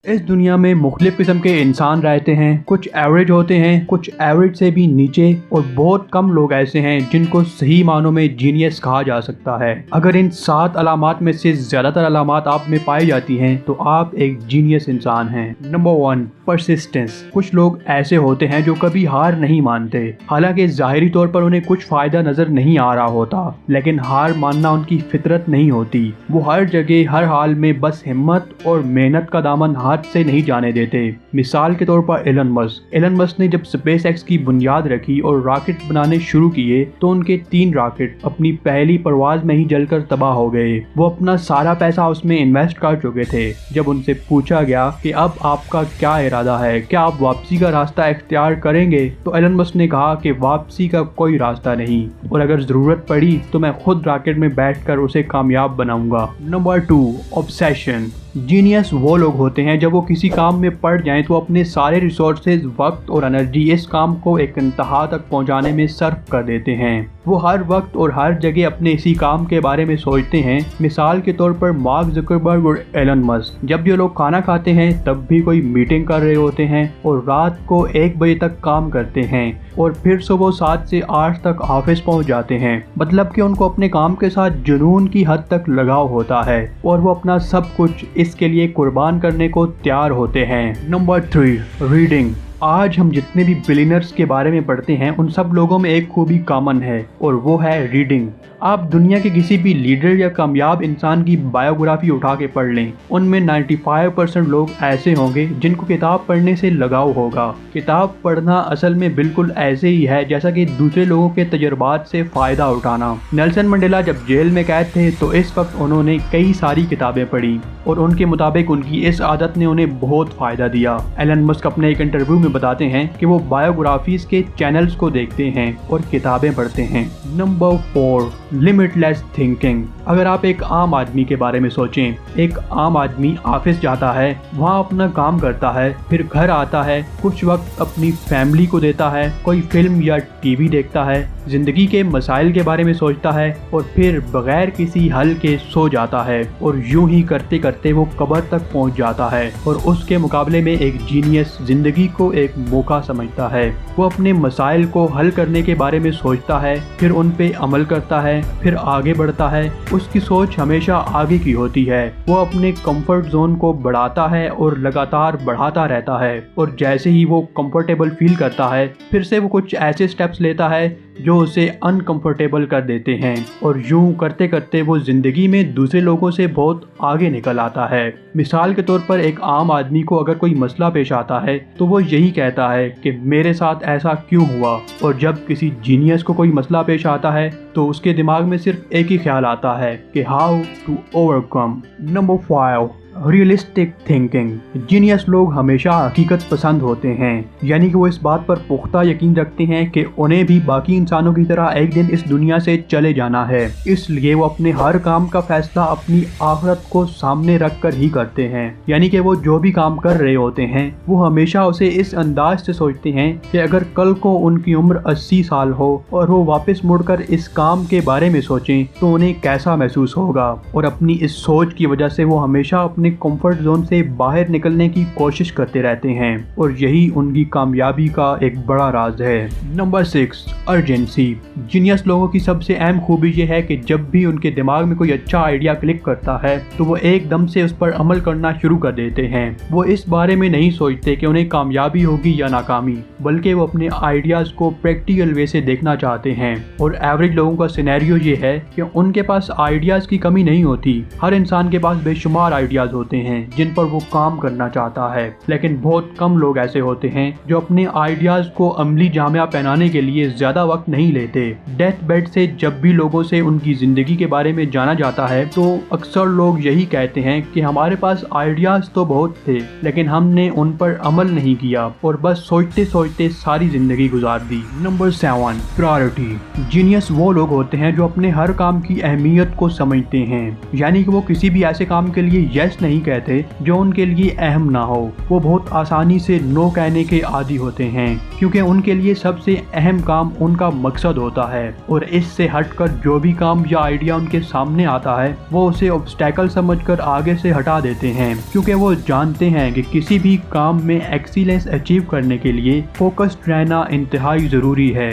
इस दुनिया में मुख्तलिफ किस्म के इंसान रहते हैं। कुछ एवरेज होते हैं, कुछ एवरेज से भी नीचे, और बहुत कम लोग ऐसे हैं जिनको सही मानों में जीनियस कहा जा सकता है। अगर इन 7 अलामात में से ज़्यादातर अलामात आप में पाई जाती हैं तो आप एक जीनियस इंसान हैं। Number 1, persistence. कुछ लोग ऐसे होते हैं जो कभी हार नहीं मानते। हालांकि ज़ाहिरी तौर पर उन्हें कुछ फ़ायदा नज़र नहीं आ रहा होता, लेकिन हार मानना उनकी फितरत नहीं होती। वो हर जगह हर हाल में बस हिम्मत और मेहनत का दामन हाथ से नहीं जाने देते। मिसाल के तौर पर एलन मस्क ने जब स्पेस एक्स की बुनियाद रखी और रॉकेट बनाने शुरू किए तो उनके 3 रॉकेट अपनी पहली परवाज में ही जलकर तबाह हो गए। वो अपना सारा पैसा उसमें इन्वेस्ट कर चुके थे। जब उनसे पूछा गया कि अब आपका क्या इरादा है, क्या आप वापसी का रास्ता इख्तियार करेंगे, तो एलन मस्क ने कहा कि वापसी का कोई रास्ता नहीं, और अगर जरूरत पड़ी तो मैं खुद रॉकेट में बैठकर उसे कामयाब बनाऊंगा। Number 2, obsession. जीनियस वो लोग होते हैं जब वो किसी काम में पड़ जाएं तो अपने सारे रिसोर्सेज, वक्त और एनर्जी इस काम को एक इंतहा तक पहुंचाने में सर्फ कर देते हैं। वो हर वक्त और हर जगह अपने इसी काम के बारे में सोचते हैं। मिसाल के तौर पर मार्क ज़करबर्ग और एलन मस्क जब ये लोग खाना खाते हैं तब भी कोई मीटिंग कर रहे होते हैं और रात को 1 बजे तक काम करते हैं और फिर सुबह 7 से 8 तक ऑफिस पहुंच जाते हैं। मतलब कि उनको अपने काम के साथ जुनून की हद तक लगाव होता है और वो अपना सब कुछ इसके लिए कुर्बान करने को तैयार होते हैं। Number 3, reading. आज हम जितने भी बिलियनर्स के बारे में पढ़ते हैं उन सब लोगों में एक खूबी कॉमन है, और वो है रीडिंग। आप दुनिया के किसी भी लीडर या कामयाब इंसान की बायोग्राफी उठा के पढ़ लें, उनमें 95% लोग ऐसे होंगे जिनको किताब पढ़ने से लगाव होगा। किताब पढ़ना असल में बिल्कुल ऐसे ही है जैसा कि दूसरे लोगों के तजुर्बात से फ़ायदा उठाना। नेल्सन मंडेला जब जेल में कैद थे तो इस वक्त उन्होंने कई सारी किताबें पढ़ी और उनके मुताबिक उनकी इस आदत ने उन्हें बहुत फ़ायदा दिया। एलन मस्क अपने एक इंटरव्यू में बताते हैं कि वो बायोग्राफीज के चैनल्स को देखते हैं और किताबें पढ़ते हैं। Number 4, limitless thinking. अगर आप एक आम आदमी के बारे में सोचें, एक आम आदमी ऑफिस जाता है, वहाँ अपना काम करता है, फिर घर आता है, कुछ वक्त अपनी फैमिली को देता है, कोई फिल्म या टीवी देखता है, जिंदगी के मसाइल के बारे में सोचता है और फिर बगैर किसी हल के सो जाता है, और यूं ही करते करते वो कब्र तक पहुंच जाता है। और उसके मुकाबले में एक जीनियस जिंदगी को एक मौका समझता है। वो अपने मसाइल को हल करने के बारे में सोचता है, फिर उन पे अमल करता है, फिर आगे बढ़ता है। उसकी सोच हमेशा आगे की होती है। वो अपने कंफर्ट जोन को बढ़ाता है और लगातार बढ़ाता रहता है, और जैसे ही वो कंफर्टेबल फील करता है फिर से वो कुछ ऐसे स्टेप्स लेता है जो उसे अनकंफर्टेबल कर देते हैं, और यूं करते करते वो जिंदगी में दूसरे लोगों से बहुत आगे निकल आता है। मिसाल के तौर पर एक आम आदमी को अगर कोई मसला पेश आता है तो वो यही कहता है कि मेरे साथ ऐसा क्यों हुआ, और जब किसी जीनियस को कोई मसला पेश आता है तो उसके दिमाग में सिर्फ एक ही ख्याल आता है कि how to overcome. Number 5, realistic thinking. Genius लोग हमेशा हकीकत पसंद होते हैं, यानी कि वो इस बात पर पुख्ता यकीन रखते हैं कि उन्हें भी बाकी इंसानों की तरह एक दिन इस दुनिया से चले जाना है। इसलिए वो अपने हर काम का फैसला अपनी आखिरत को सामने रख कर ही करते हैं। यानी कि वो जो भी काम कर रहे होते हैं वो हमेशा उसे इस अंदाज से सोचते हैं कि अगर कल को उनकी उम्र 80 साल हो और वो वापस मुड़कर इस काम के बारे में सोचें तो उन्हें कैसा महसूस होगा। और अपनी इस सोच की वजह से वो हमेशा अपने कंफर्ट जोन से बाहर निकलने की कोशिश करते रहते हैं, और यही उनकी कामयाबी का एक बड़ा राज है। Number 6, urgency. जीनियस लोगों की सबसे अहम खूबी यह है कि जब भी उनके दिमाग में कोई अच्छा आइडिया क्लिक करता है तो वो एकदम से उस पर अमल करना शुरू कर देते हैं। वो इस बारे में नहीं सोचते कि उन्हें कामयाबी होगी या नाकामी, बल्कि वो अपने आइडियाज को प्रैक्टिकल वे से देखना चाहते हैं। और एवरेज लोगों का सिनेरियो ये है कि उनके पास आइडियाज की कमी नहीं होती। हर इंसान के पास बेशुमार आइडियाज होते हैं जिन पर वो काम करना चाहता है, लेकिन बहुत कम लोग ऐसे होते हैं जो अपने आइडियाज को अमली जामिया पहनाने के लिए ज्यादा वक्त नहीं लेते। डेथ बेड से जब भी लोगों से उनकी जिंदगी के बारे में जाना जाता है तो अक्सर लोग यही कहते हैं कि हमारे पास आइडियाज तो बहुत थे लेकिन हमने उन पर अमल नहीं किया और बस सोचते सोचते सारी जिंदगी गुजार दी। Number 7, priority. जीनियस वो लोग होते हैं जो अपने हर काम की अहमियत को समझते हैं, यानी कि वो किसी भी ऐसे काम के लिए यस نہیں کہتے جو ان کے لیے اہم نہ ہو۔ وہ بہت آسانی سے نو کہنے کے عادی ہوتے ہیں کیونکہ ان کے لیے سب سے اہم کام ان کا مقصد ہوتا ہے، اور اس سے ہٹ کر جو بھی کام یا آئیڈیا ان کے سامنے آتا ہے وہ اسے obstacle سمجھ کر آگے سے ہٹا دیتے ہیں، کیونکہ وہ جانتے ہیں کہ کسی بھی کام میں ایکسیلنس اچیو کرنے کے لیے فوکسڈ رہنا انتہائی ضروری ہے۔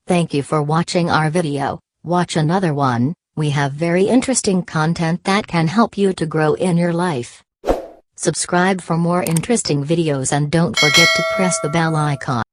Thank you for watching our video. Watch another one. We have very interesting content that can help you to grow in your life. Subscribe for more interesting videos and don't forget to press the bell icon.